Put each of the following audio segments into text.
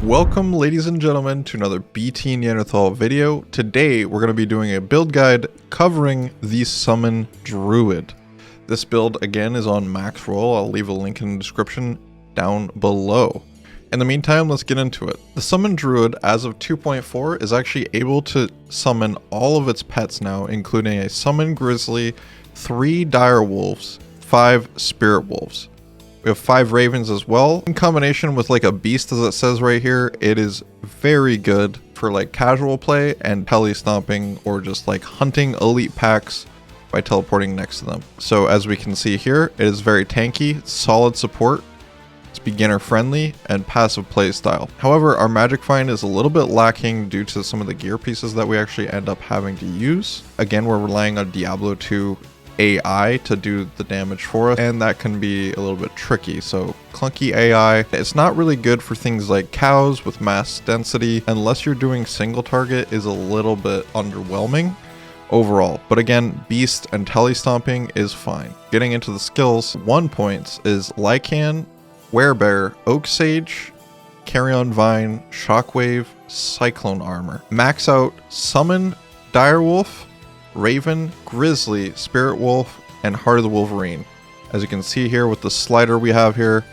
Welcome ladies and gentlemen to another BTNeanderthal video. Today we're going to be doing a build guide covering the Summon Druid. This build again is on max roll. I'll leave a link in the description down below. In the meantime, let's get into it. The Summon Druid as of 2.4 is actually able to summon all of its pets now, including a Summon Grizzly, 3 Dire Wolves, 5 Spirit Wolves. We have 5 ravens as well. In combination with like a beast, as it says right here, it is very good for like casual play and tele stomping or just like hunting elite packs by teleporting next to them. So as we can see here, it is very tanky, solid support, it's beginner friendly, and passive play style. However, our magic find is a little bit lacking due to some of the gear pieces that we actually end up having to use. Again, we're relying on Diablo 2 AI to do the damage for us, and that can be a little bit tricky. So clunky AI, it's not really good for things like cows with mass density unless you're doing single target, is a little bit underwhelming overall. But again, beast and tele stomping is fine. Getting into the skills, 1 point is Lycan, Werebear, Oak Sage, Carrion Vine, Shockwave, Cyclone Armor. Max out Summon, Direwolf, Raven, Grizzly, Spirit Wolf, and Heart of the Wolverine. As you can see here with the slider we have here,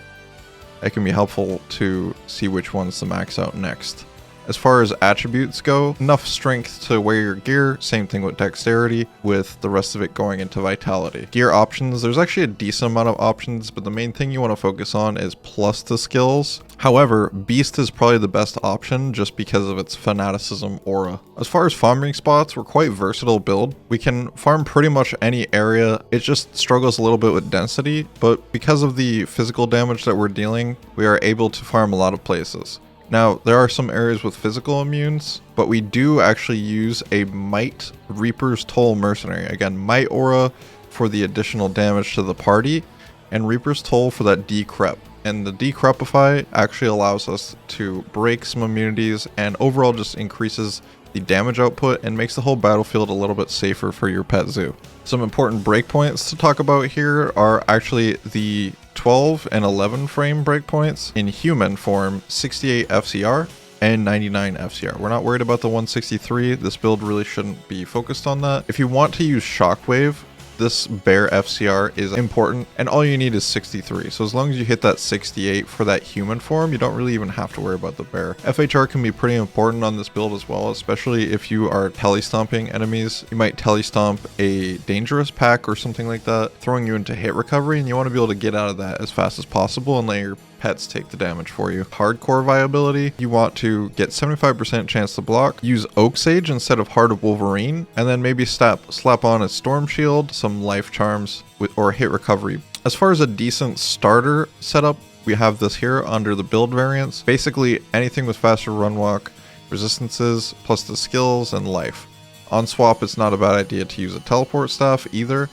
it can be helpful to see which ones to max out next. As far as attributes go, enough strength to wear your gear, same thing with dexterity, with the rest of it going into vitality. Gear options, there's actually a decent amount of options, but the main thing you want to focus on is plus the skills. However, Beast is probably the best option just because of its fanaticism aura. As far as farming spots, we're quite versatile build. We can farm pretty much any area. It just struggles a little bit with density, but because of the physical damage that we're dealing, we are able to farm a lot of places. Now, there are some areas with physical immunes, but we do actually use a Might Reaper's Toll Mercenary. Again, Might Aura for the additional damage to the party, and Reaper's Toll for that decrep. And the decrepify actually allows us to break some immunities and overall just increases the damage output and makes the whole battlefield a little bit safer for your pet zoo. Some important breakpoints to talk about here are actually the 12 and 11 frame breakpoints. In human form, 68 FCR and 99 FCR. We're not worried about the 163. This build really shouldn't be focused on that. If you want to use Shockwave, this bear FCR is important, and all you need is 63. So as long as you hit that 68 for that human form, you don't really even have to worry about the bear. FHR can be pretty important on this build as well, especially if you are tele-stomping enemies. You might tele-stomp a dangerous pack or something like that, throwing you into hit recovery, and you want to be able to get out of that as fast as possible and let your pets take the damage for you. Hardcore viability, you want to get 75% chance to block, use Oak Sage instead of Heart of Wolverine, and then maybe slap on a Storm Shield, some life charms, or hit recovery. As far as a decent starter setup, we have this here under the build variants. Basically anything with faster run walk, resistances, plus the skills and life. On swap, it's not a bad idea to use a teleport staff either.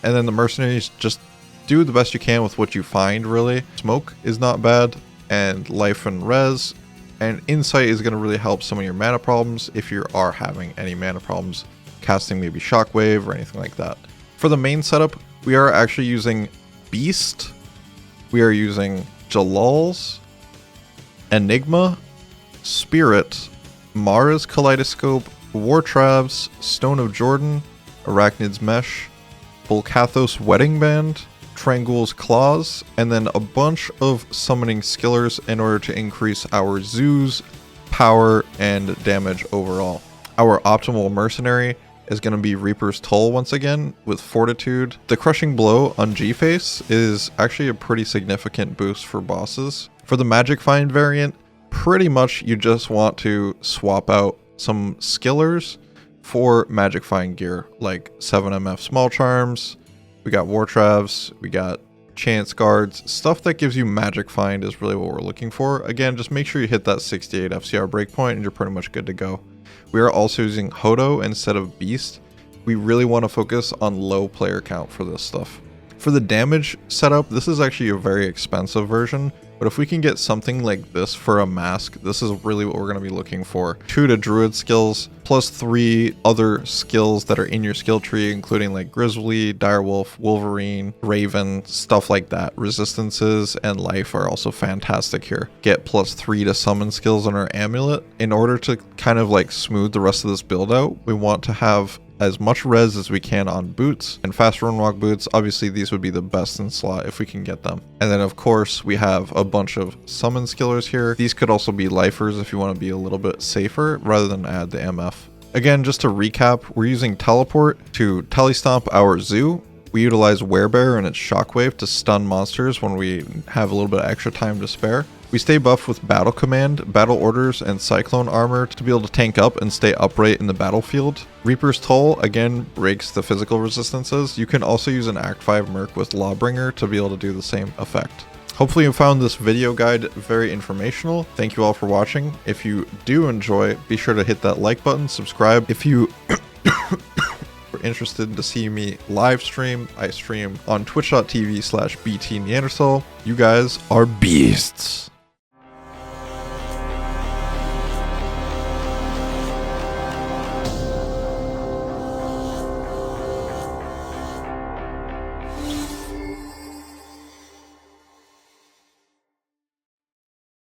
And then the mercenaries, just do the best you can with what you find, really. Smoke is not bad, and life and res, and insight is going to really help some of your mana problems if you are having any mana problems casting maybe Shockwave or anything like that. For the main setup, we are actually using Beast, we are using Jalal's, Enigma, Spirit, Mara's Kaleidoscope, Wartrav's, Stone of Jordan, Arachnid's Mesh, Volcathos Wedding Band, Trangul's Claws, and then a bunch of summoning skillers in order to increase our zoo's power and damage overall. Our optimal mercenary is going to be Reaper's Toll once again with Fortitude. The Crushing Blow on G-Face is actually a pretty significant boost for bosses. For the Magic Find variant, pretty much you just want to swap out some skillers for Magic Find gear, like 7MF Small Charms. We got Wartravs, we got Chance Guards. Stuff that gives you Magic Find is really what we're looking for. Again, just make sure you hit that 68 FCR breakpoint and you're pretty much good to go. We are also using Hodo instead of Beast. We really want to focus on low player count for this stuff. For the damage setup, this is actually a very expensive version. But if we can get something like this for a mask, this is really what we're going to be looking for. 2 to druid skills, plus 3 other skills that are in your skill tree, including like Grizzly, Direwolf, Wolverine, Raven, stuff like that. Resistances and life are also fantastic here. Get plus 3 to summon skills on our amulet. In order to kind of like smooth the rest of this build out, we want to have as much res as we can on boots and fast run walk boots. Obviously these would be the best in slot if we can get them. And then of course we have a bunch of summon skillers here. These could also be lifers if you want to be a little bit safer rather than add the MF. Again, just to recap, we're using teleport to telestomp our zoo. We utilize Werebear and its shockwave to stun monsters when we have a little bit of extra time to spare. We stay buffed with Battle Command, Battle Orders, and Cyclone Armor to be able to tank up and stay upright in the battlefield. Reaper's Toll, again, breaks the physical resistances. You can also use an Act 5 Merc with Lawbringer to be able to do the same effect. Hopefully you found this video guide very informational. Thank you all for watching. If you do enjoy, be sure to hit that like button, subscribe. If you are interested to see me live stream, I stream on twitch.tv/BTNeanderthal. You guys are beasts.